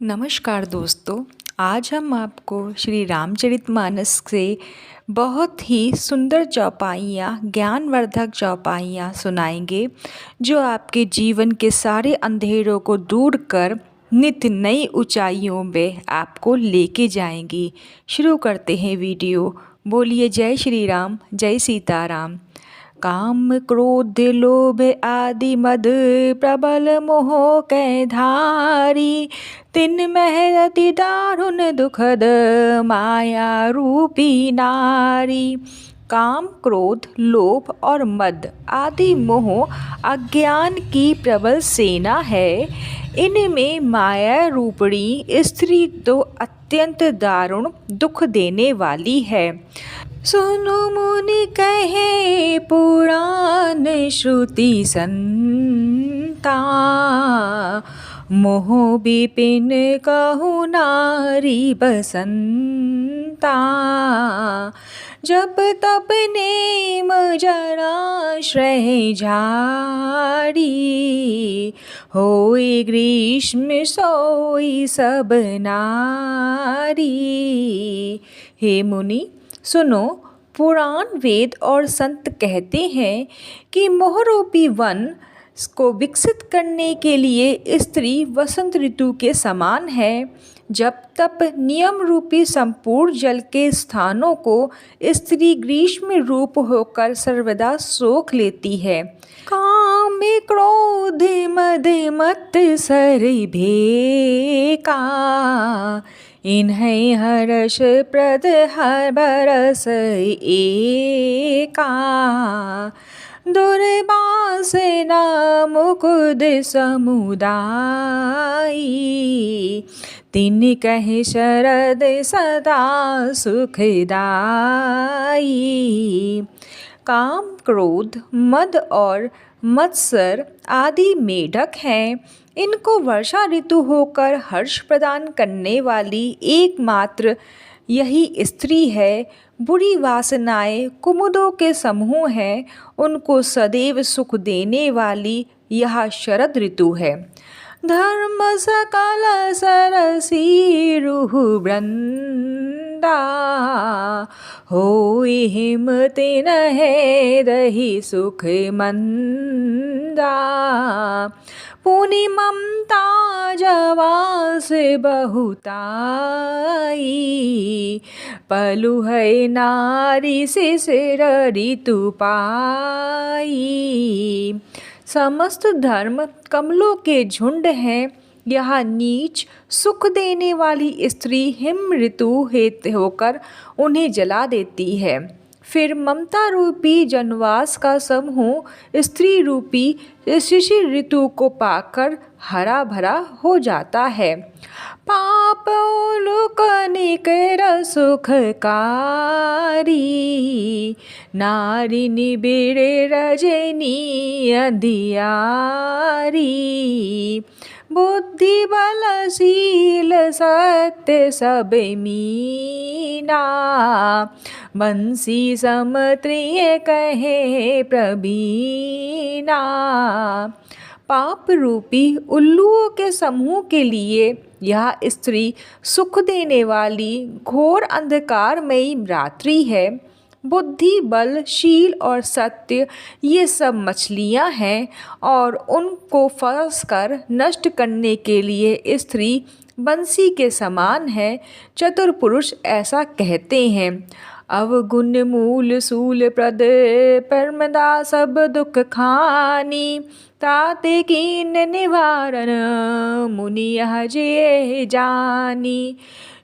नमस्कार दोस्तों। आज हम आपको श्री रामचरितमानस से बहुत ही सुंदर चौपाइयाँ, ज्ञानवर्धक चौपाइयाँ सुनाएंगे जो आपके जीवन के सारे अंधेरों को दूर कर नित्य नई ऊंचाइयों में आपको लेके जाएंगी। शुरू करते हैं वीडियो। बोलिए जय श्री राम, जय सीताराम। काम क्रोध लोभ आदि मद प्रबल मोह कै धारी, तिन मह अति दारुण दुखद माया रूपी नारी। काम, क्रोध, लोभ और मद आदि मोह अज्ञान की प्रबल सेना है। इनमें माया रूपणी स्त्री तो अत्यंत दारुण दुख देने वाली है। सुनो मुनि कहे पुराण श्रुति संता, मोह विपिन कहु नारी बसंता। जब तप नेम जराश्रय झारी, होई ग्रीष्म सोई सब नारी। हे मुनि सुनो, पुराण वेद और संत कहते हैं कि मोहरूपी वन को विकसित करने के लिए स्त्री वसंत ऋतु के समान है। जब तप नियम रूपी संपूर्ण जल के स्थानों को स्त्री ग्रीष्म रूप होकर सर्वदा सोख लेती है। काम क्रोध मद मत सर भेका, इन्हें हर्ष प्रद हर बरस एका। दुर्वासना मुकुद समुदायी, तिन कहे शरद सदा सुखदाई। काम, क्रोध, मद और मत्सर आदि मेढक हैं। इनको वर्षा ऋतु होकर हर्ष प्रदान करने वाली एकमात्र यही स्त्री है। बुरी वासनाएं कुमुदों के समूह हैं। उनको सदैव सुख देने वाली यह शरद ऋतु है। धर्म सकल सरसी रुह वृंदा, होई हिम तिन्हे दही सुख मंदा। पुनि ममता जवास बहुताई, पलु है नारी शिशिर ऋतु पाई। समस्त धर्म कमलों के झुंड हैं। यह नीच सुख देने वाली स्त्री हिम ऋतु हेतु होकर उन्हें जला देती है। फिर ममता रूपी जनवास का समूह स्त्री रूपी शिशिर ऋतु को पाकर हरा भरा हो जाता है। पाप लोक निकर सुखकारी, नारी निबिड़े रजनी अंधियारी। बुद्धि बलशील सत्य सब मीना, बंसी समत्रिय कहे प्रवीणा। पाप रूपी उल्लुओं के समूह के लिए यह स्त्री सुख देने वाली घोर अंधकारमयी रात्रि है। बुद्धि, बल, शील और सत्य ये सब मछलियाँ हैं और उनको फंस कर नष्ट करने के लिए स्त्री बंसी के समान है। चतुर पुरुष ऐसा कहते हैं। अवगुण मूल सूल प्रद परमदा सब दुख खानी, ताते कीन निवारण मुनि यह जे जानी।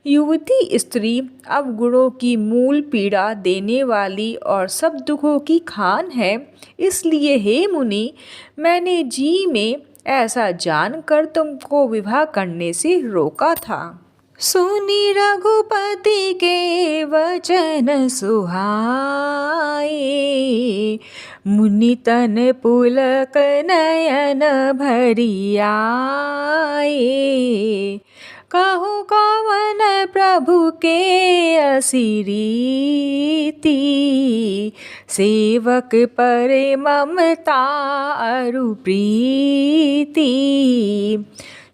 युवती स्त्री अवगुणों की मूल पीड़ा देने वाली और सब दुखों की खान है। इसलिए हे मुनि, मैंने जी में ऐसा जानकर तुमको विवाह करने से रोका था। सुनी रघुपति के वचन सुहाए, मुनि तन पुलक नयन भरी आए। कहु कवन प्रभु के असिरीति, सेवक पर ममता अरु प्रीति।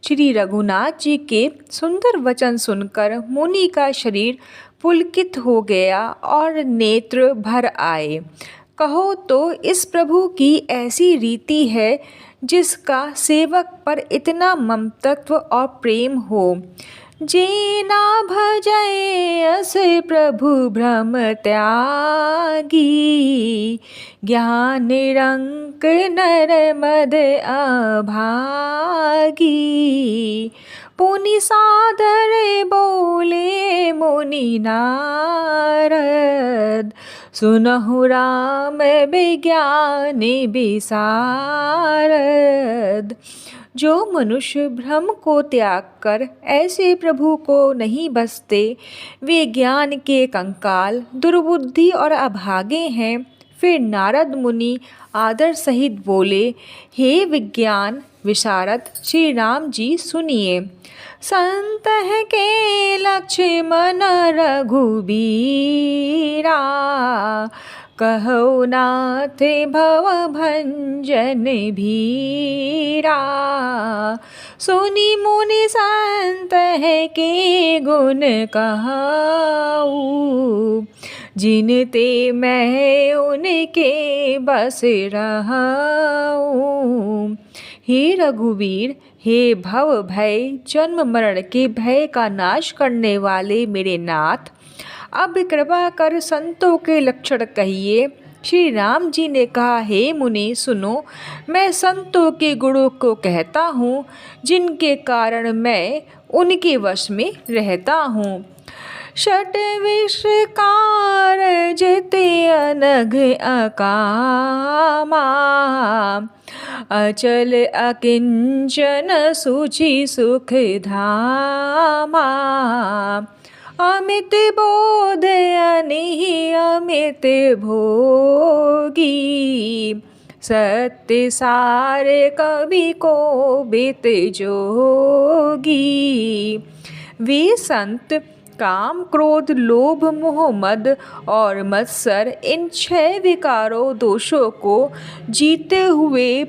श्री रघुनाथ जी के सुंदर वचन सुनकर मुनि का शरीर पुलकित हो गया और नेत्र भर आए। कहो तो इस प्रभु की ऐसी रीति है जिसका सेवक पर इतना ममतत्व और प्रेम हो। जे ना भजय अस प्रभु भ्रम त्यागी, ज्ञान निरंक नर मद अभागी। पुनि सादर बोले मुनि नारद, सुनहु राम विज्ञान विशारद। जो मनुष्य भ्रम को त्याग कर ऐसे प्रभु को नहीं बसते, वे ज्ञान के कंकाल, दुर्बुद्धि और अभागे हैं। फिर नारद मुनि आदर सहित बोले, हे विज्ञान विशारद श्री राम जी सुनिए। संत है के लक्ष्मण रघुबीरा, कहो नाथ भव भंजन भीरा। सुनी मुनि संत है के गुण कहूँ, जिनते मैं उनके बस रहूँ। हे रघुवीर, हे भव भय जन्म मरण के भय का नाश करने वाले मेरे नाथ, अब कृपा कर संतों के लक्षण कहिए। श्री राम जी ने कहा, हे मुनि सुनो, मैं संतों के गुणों को कहता हूँ, जिनके कारण मैं उनके वश में रहता हूँ। षट विषकार जिते अनघ अकामा, अचल अकिंचन सुचि सुख धामा। अमित बोध अनिहि अमित भोगी, सत्य सार कवि को बित जोगी। वे संत काम, क्रोध, लोभ, मोह, मद और मत्सर, इन 6 विकारों दोषों को जीते हुए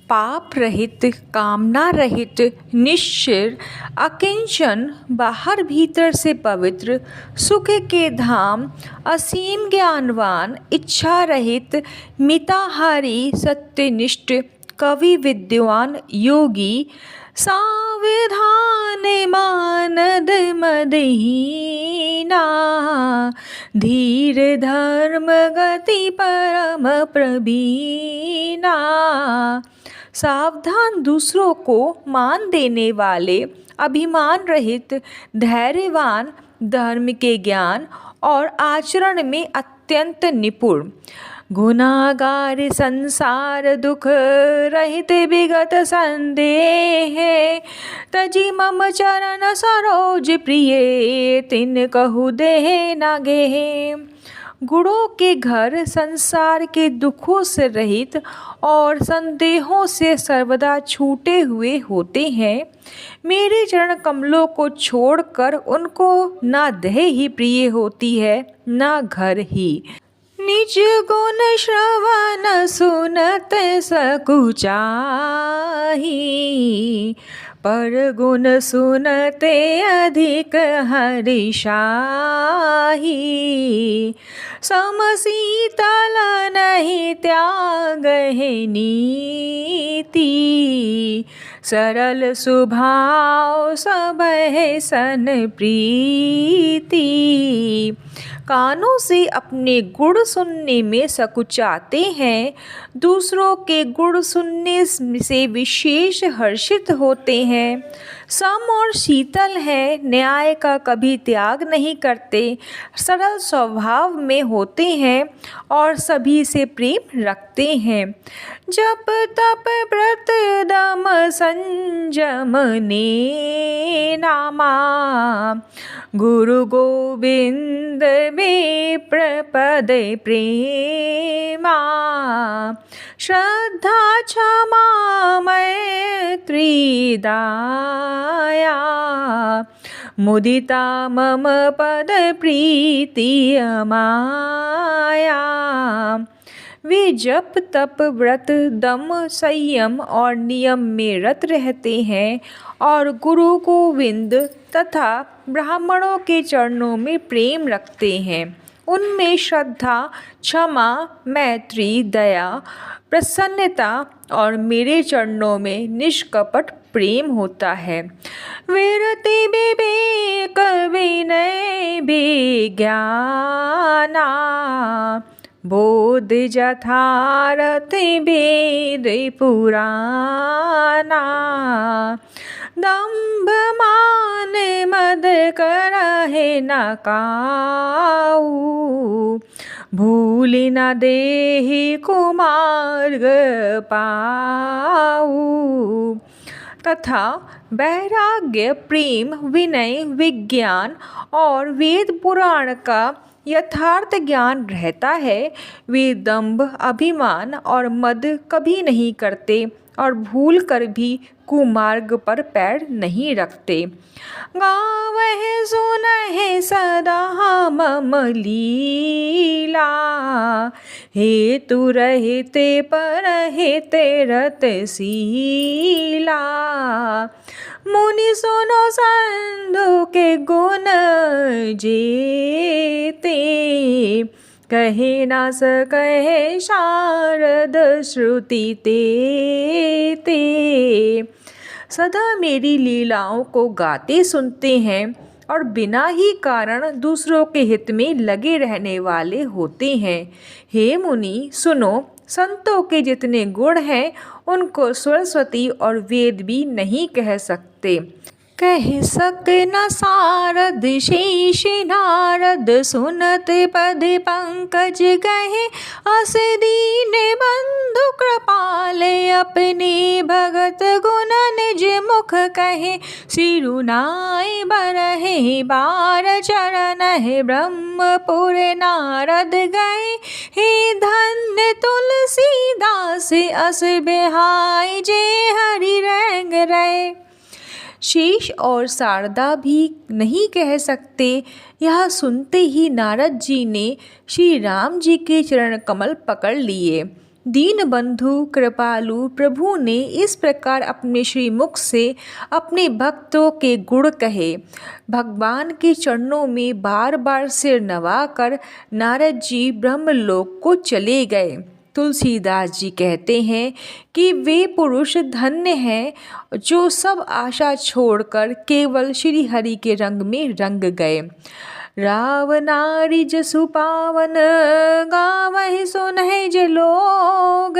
पाप रहित, कामना रहित, निश्चर, अकिंचन, बाहर भीतर से पवित्र, सुख के धाम, असीम ज्ञानवान, इच्छा रहित, मिताहारी, सत्यनिष्ठ, कवि, विद्वान, योगी, सावधान मानद मदहीना, धीर धर्म गति परम प्रवीणा। सावधान, दूसरों को मान देने वाले, अभिमान रहित, धैर्यवान, धर्म के ज्ञान और आचरण में अत्यंत निपुण, गुनागार, संसार दुख रहित, विगत संदेह, तजी मम चरण सरोज प्रिय, तिन कहु देह न गेह। गुणों के घर, संसार के दुखों से रहित और संदेहों से सर्वदा छूटे हुए होते हैं। मेरे चरण कमलों को छोड़कर उनको ना देह ही प्रिय होती है, ना घर ही। निज गुण श्रवण सुनत सकुचाही, पर गुण सुनते अधिक हर्षाही। समशीतल नहीं त्याग है नीति, सरल स्वभाव सब है सन प्रीति। कानों से अपने गुण सुनने में सकुचाते हैं, दूसरों के गुण सुनने से विशेष हर्षित होते हैं। सम और शीतल है, न्याय का कभी त्याग नहीं करते, सरल स्वभाव में होते हैं और सभी से प्रेम रखते हैं। जप तप व्रत दम संयम ने नामा, गुरु गोविंद में प्रपद प्रेमा। श्रद्धा क्षमा मैत्री दाया, मुदिता मम पद प्रीति अमाया। वे जप तप व्रत दम संयम और नियम में रत रहते हैं और गुरु गोविंद तथा ब्राह्मणों के चरणों में प्रेम रखते हैं। उनमें श्रद्धा, क्षमा, मैत्री, दया, प्रसन्नता और मेरे चरणों में निष्कपट प्रेम होता है। विरति विवेक विनय विज्ञाना बोध यथारथ वेद पुराना दंभ मान मद करहे न काऊ भूल न देहि कुमार्ग पाऊ तथा वैराग्य, प्रेम, विनय, विज्ञान और वेद पुराण का यथार्थ ज्ञान रहता है। वे दंभ, अभिमान और मद कभी नहीं करते और भूल कर भी कुमार्ग पर पैर नहीं रखते। गावहे सुनहि सदा मम लीला हेतु रहते परहिते रतशीला मुनि सुनो संधु के गुण जेते कहे न सकहे शारद श्रुति ते सदा मेरी लीलाओं को गाते सुनते हैं और बिना ही कारण दूसरों के हित में लगे रहने वाले होते हैं। हे मुनि सुनो, संतों के जितने गुण हैं उनको सरस्वती और वेद भी नहीं कह सकते। कह सक न सारद शेष नारद सुनत पद पंकज गहे अस दीन बंधु कृपाल अपने भगत गुण निज मुख कहे सिरुनाई बरहे बार चरण है ब्रह्मपुर नारद गए हे धन्य तुलसीदास अस बिहाय जे हरि रंग रहे। शेष और शारदा भी नहीं कह सकते। यह सुनते ही नारद जी ने श्री राम जी के चरण कमल पकड़ लिए। दीन बंधु कृपालु प्रभु ने इस प्रकार अपने श्रीमुख से अपने भक्तों के गुण कहे। भगवान के चरणों में बार बार सिर नवाकर नारद जी ब्रह्मलोक को चले गए। तुलसीदास जी कहते हैं कि वे पुरुष धन्य हैं जो सब आशा छोड़कर केवल श्री हरि के रंग में रंग गए। राव नारी जसु पावन गावहि सुनहि जे लोग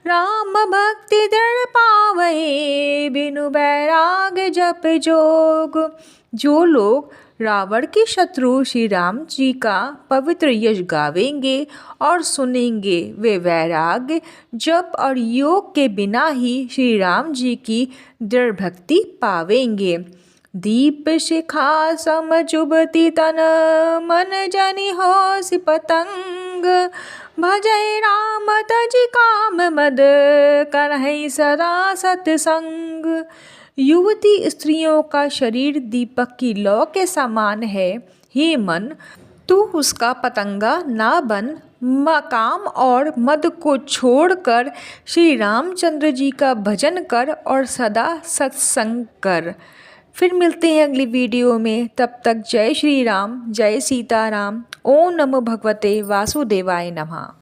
राम भक्ति दृढ़ पावहि बिनु बैराग जप जोग। जो लोग रावण के शत्रु श्री राम जी का पवित्र यश गावेंगे और सुनेंगे वे वैराग्य, जप और योग के बिना ही श्री राम जी की दृढ़ भक्ति पावेंगे। दीप शिखा सम चुभति तन मन जनि होश पतंग भजय राम तजि काम मद करहि सदा सत्संग। युवती स्त्रियों का शरीर दीपक की लौ के समान है। हे मन, तू उसका पतंगा ना बन, मकाम और मद को छोड़कर श्री रामचंद्र जी का भजन कर और सदा सत्संग कर। फिर मिलते हैं अगली वीडियो में। तब तक जय श्री राम, जय सीताराम। ओम नमो भगवते वासुदेवाय नमः।